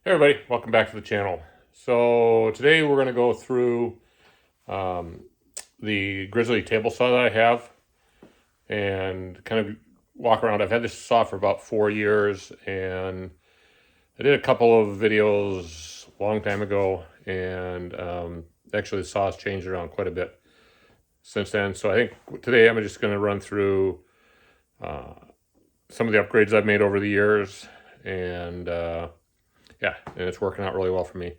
Hey everybody, welcome back to the channel. So today we're going to go through the Grizzly table saw that I have and kind of walk around. I've had this saw for about 4 years and I did a couple of videos a long time ago, and actually the saw has changed around quite a bit since then. So I think today I'm just going to run through some of the upgrades I've made over the years, and yeah, and it's working out really well for me.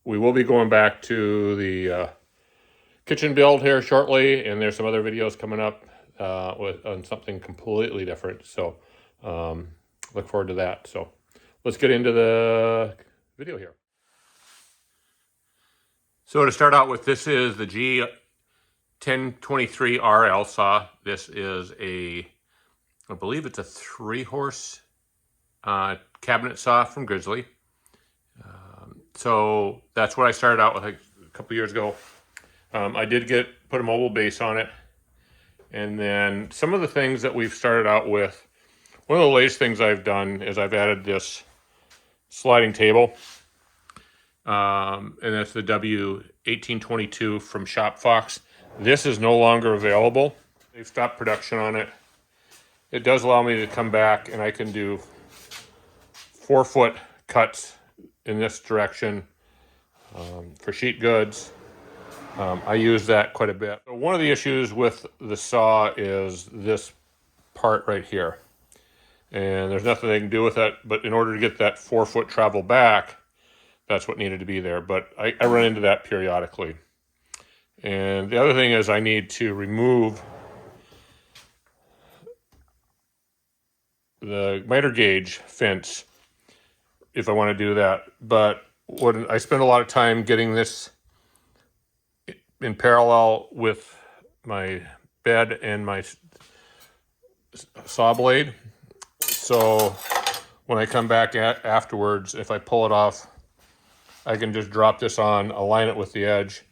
We will be going back to the kitchen build here shortly, and there's some other videos coming up on something completely different. So look forward to that. So let's get into the video here. So to start out with, this is the G1023 RL saw. This is I believe it's a 3-horse cabinet saw from Grizzly. So that's what I started out with a couple years ago. I did put a mobile base on it. And then some of the things that we've started out with, one of the latest things I've done is I've added this sliding table. And that's the W1822 from ShopFox. This is no longer available. They've stopped production on it. It does allow me to come back and I can do 4-foot cuts in this direction for sheet goods. I use that quite a bit. So one of the issues with the saw is this part right here. And there's nothing they can do with that, but in order to get that 4-foot travel back, that's what needed to be there. But I run into that periodically. And the other thing is I need to remove the miter gauge fence if I want to do that. But when I spend a lot of time getting this in parallel with my bed and my saw blade. So when I come back afterwards, if I pull it off, I can just drop this on, align it with the edge.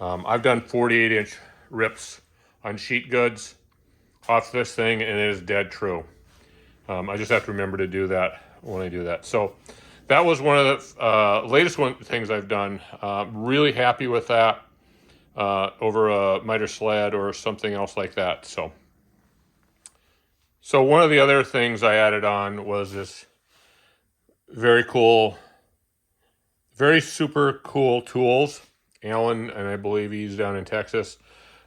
I've done 48-inch rips on sheet goods off this thing, and it is dead true. I just have to remember to do that when I do that. So that was one of the latest things I've done. Really happy with that over a miter sled or something else like that. So one of the other things I added on was this very cool, VerySuperCool Tools. Alan, and I believe he's down in Texas.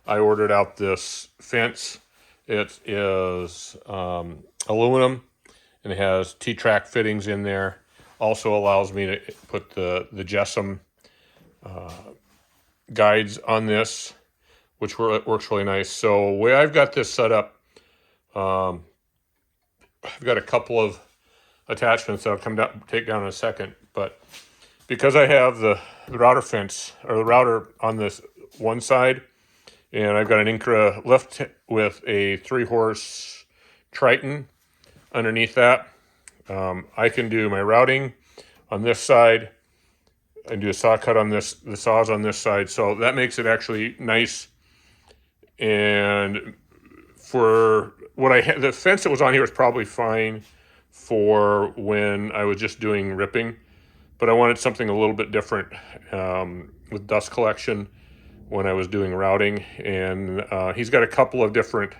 I ordered out this fence. It is aluminum and it has T-track fittings in there. Also allows me to put the jessem guides on this, which works really nice. So the way I've got this set up, I've got a couple of attachments that I'll take down in a second, but because I have the router fence, or the router on this one side, and I've got an Incra lift with a 3-horse Triton underneath that, I can do my routing on this side and do a saw cut on this, the saws on this side. So that makes it actually nice. And for what I had, the fence that was on here was probably fine for when I was just doing ripping, but I wanted something a little bit different with dust collection when I was doing routing. And he's got a couple of different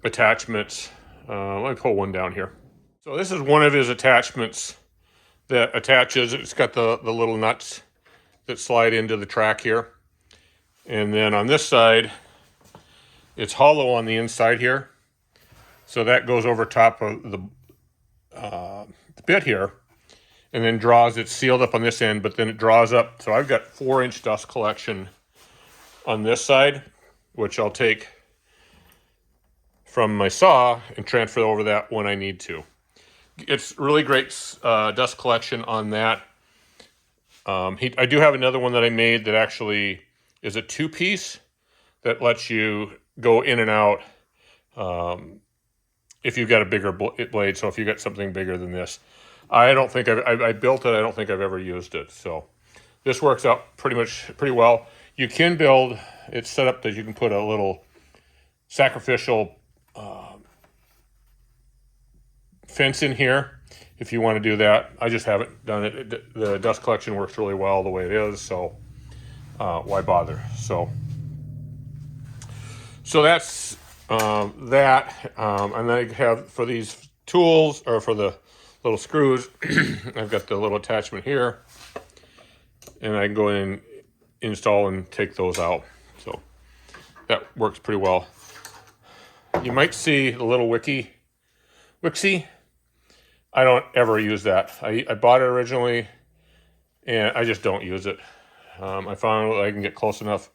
attachments. Let me pull one down here. So this is one of his attachments that attaches. It's got the little nuts that slide into the track here. And then on this side, it's hollow on the inside here. So that goes over top of the bit here and then draws, it's sealed up on this end, but then it draws up. So I've got 4-inch dust collection on this side, which I'll take from my saw and transfer over that when I need to. It's really great dust collection on that. I do have another one that I made that actually is a 2-piece that lets you go in and out if you've got a bigger blade. So if you got something bigger than this, I don't think I built it. I don't think I've ever used it. So this works out pretty well. You can build, it's set up that you can put a little sacrificial fence in here if you want to do that. I just haven't done it. The dust collection works really well the way it is, so why bother? So that's that. And then I have, for these tools, or for the little screws, I've got the little attachment here, and I can go in and install and take those out. So that works pretty well. You might see a little Wixie. I don't ever use that. I bought it originally, and I just don't use it. I found I can get close enough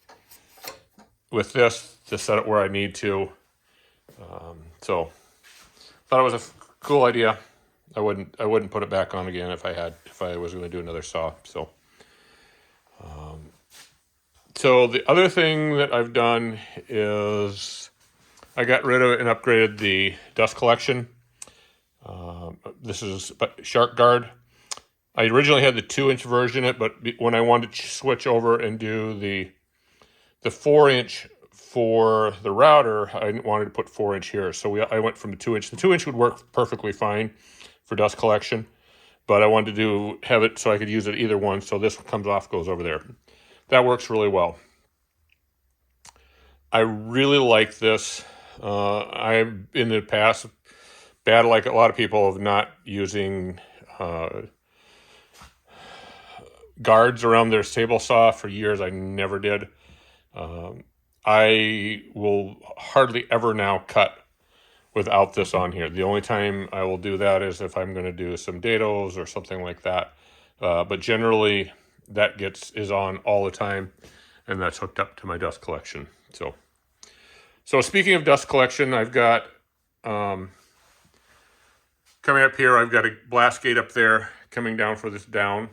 with this to set it where I need to. So thought it was a cool idea. I wouldn't put it back on again if I was going to do another saw. So the other thing that I've done is I got rid of and upgraded the dust collection. This is Shark Guard. I originally had the 2-inch version of it, but when I wanted to switch over and do the 4-inch for the router, I wanted to put 4-inch here. So I went from the 2-inch. The 2-inch would work perfectly fine for dust collection, but I wanted to have it so I could use it either one. So this comes off, goes over there. That works really well. I really like this. I've in the past bad, like a lot of people, of not using guards around their table saw for years. I never did. I will hardly ever now cut without this on here. The only time I will do that is if I'm going to do some dados or something like that. But generally that is on all the time, and that's hooked up to my dust collection. So speaking of dust collection, I've got coming up here, I've got a blast gate up there coming down for this down.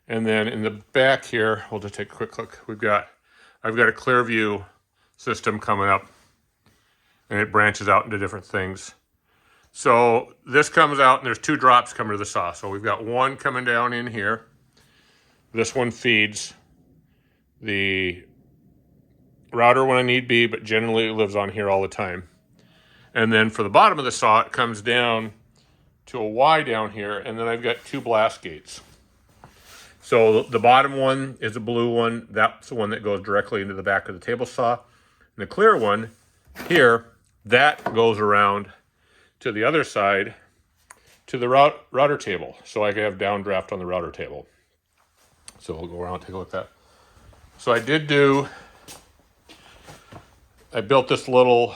And then in the back here, we'll just take a quick look. I've got a clear view system coming up, and it branches out into different things. So this comes out, and there's 2 drops coming to the saw. So we've got one coming down in here. This one feeds the router when I need be, but generally it lives on here all the time. And then for the bottom of the saw, it comes down to a Y down here, and then I've got 2 blast gates. So the bottom one is a blue one. That's the one that goes directly into the back of the table saw. And the clear one here, that goes around to the other side to the router table. So I can have downdraft on the router table. So we'll go around and take a look at that. So I built this little,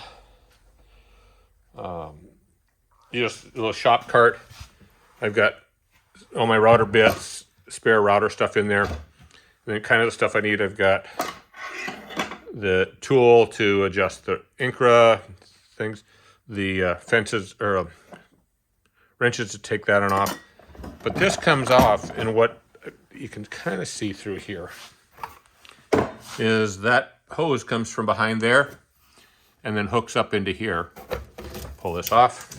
just a little shop cart. I've got all my router bits, spare router stuff in there. And then kind of the stuff I need, I've got the tool to adjust the Incra things, the fences or wrenches to take that on off. But this comes off, and what you can kind of see through here is that hose comes from behind there and then hooks up into here. Pull this off.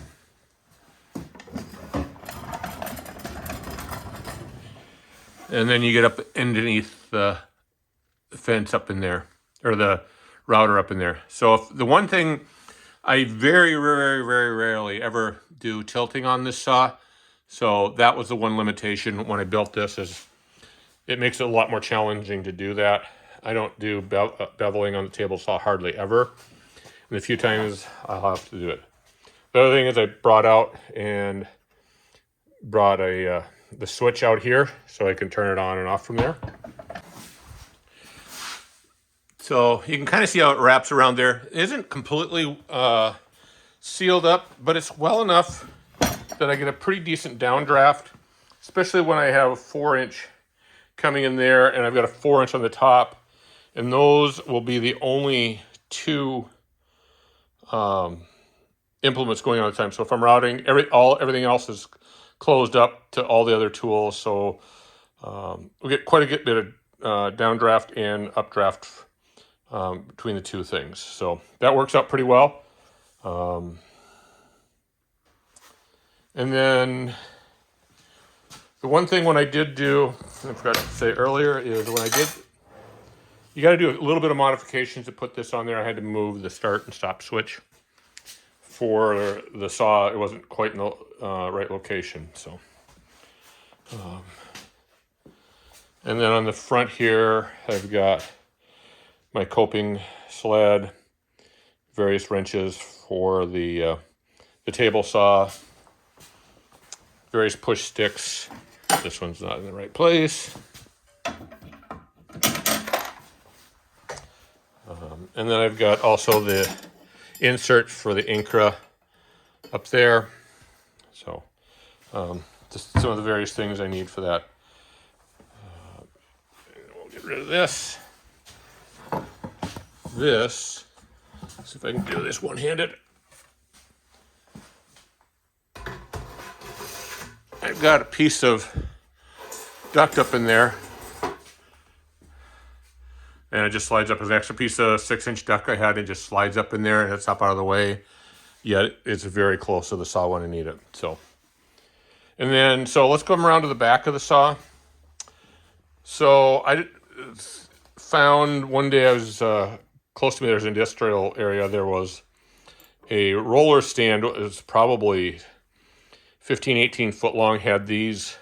And then you get up underneath the fence up in there, or the router up in there. So if the one thing I very rarely ever do tilting on this saw. So that was the one limitation when I built this, is it makes it a lot more challenging to do that. I don't do beveling on the table saw hardly ever. And a few times I'll have to do it. The other thing is I brought the switch out here so I can turn it on and off from there. So you can kind of see how it wraps around there. It isn't completely sealed up, but it's well enough that I get a pretty decent downdraft, especially when I have a 4-inch coming in there and I've got a 4-inch on the top. And those will be the only 2 implements going on at the time. So if I'm routing, everything else is closed up to all the other tools. So we get quite a bit of downdraft and updraft between the 2 things. So that works out pretty well. And then the one thing when I did do, I forgot to say earlier, is when I did, you got to do a little bit of modifications to put this on there. I had to move the start and stop switch for the saw, it wasn't quite in the right location. So, and then on the front here, I've got my coping sled, various wrenches for the table saw, various push sticks. This one's not in the right place. And then I've got also the insert for the Incra up there. So just some of the various things I need for that. We'll get rid of this. Let's see if I can do this one-handed. I've got a piece of duct up in there, and it just slides up as an extra piece of 6-inch duct I had. It just slides up in there and it's up out of the way. Yet it's very close to the saw when I need it. So let's come around to the back of the saw. So I found one day, I was close to me, there's an industrial area. There was a roller stand. It was probably 15, 18 foot long. Had these,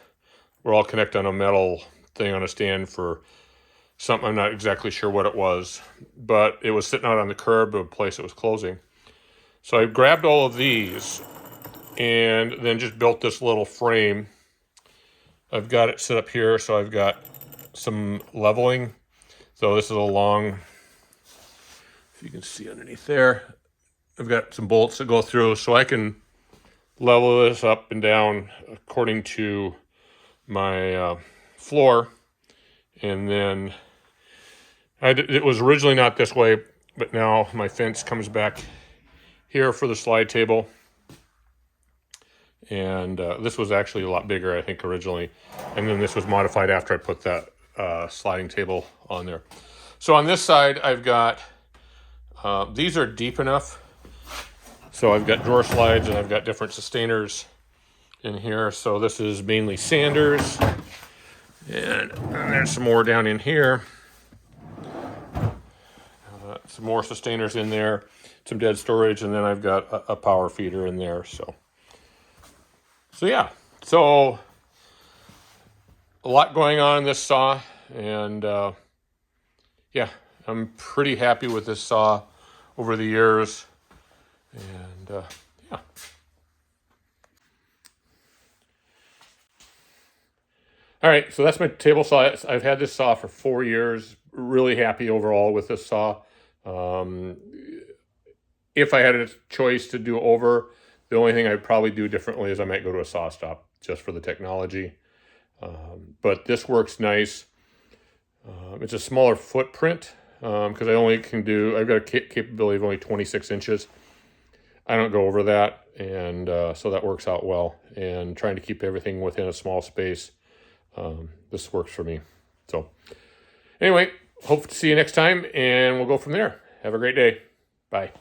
were all connected on a metal thing on a stand for something. I'm not exactly sure what it was, but it was sitting out on the curb of a place that was closing. So I grabbed all of these and then just built this little frame. I've got it set up here, so I've got some leveling. So this is a long, if you can see underneath there, I've got some bolts that go through, so I can level this up and down according to my floor. And then it was originally not this way, but now my fence comes back here for the slide table. And this was actually a lot bigger, I think, originally. And then this was modified after I put that sliding table on there. So on this side, I've got, these are deep enough. So I've got drawer slides and I've got different Systainers in here. So this is mainly sanders. And there's some more down in here. Some more Systainers in there, some dead storage, and then I've got a power feeder in there. So yeah, so a lot going on in this saw, and yeah, I'm pretty happy with this saw over the years, and yeah. All right, so that's my table saw. I've had this saw for 4 years. Really happy overall with this saw. If I had a choice to do over, the only thing I'd probably do differently is I might go to a saw stop just for the technology. But this works nice. It's a smaller footprint because I've got a capability of only 26 inches. I don't go over that, and so that works out well. And trying to keep everything within a small space, this works for me. So anyway, hope to see you next time, and we'll go from there. Have a great day. Bye.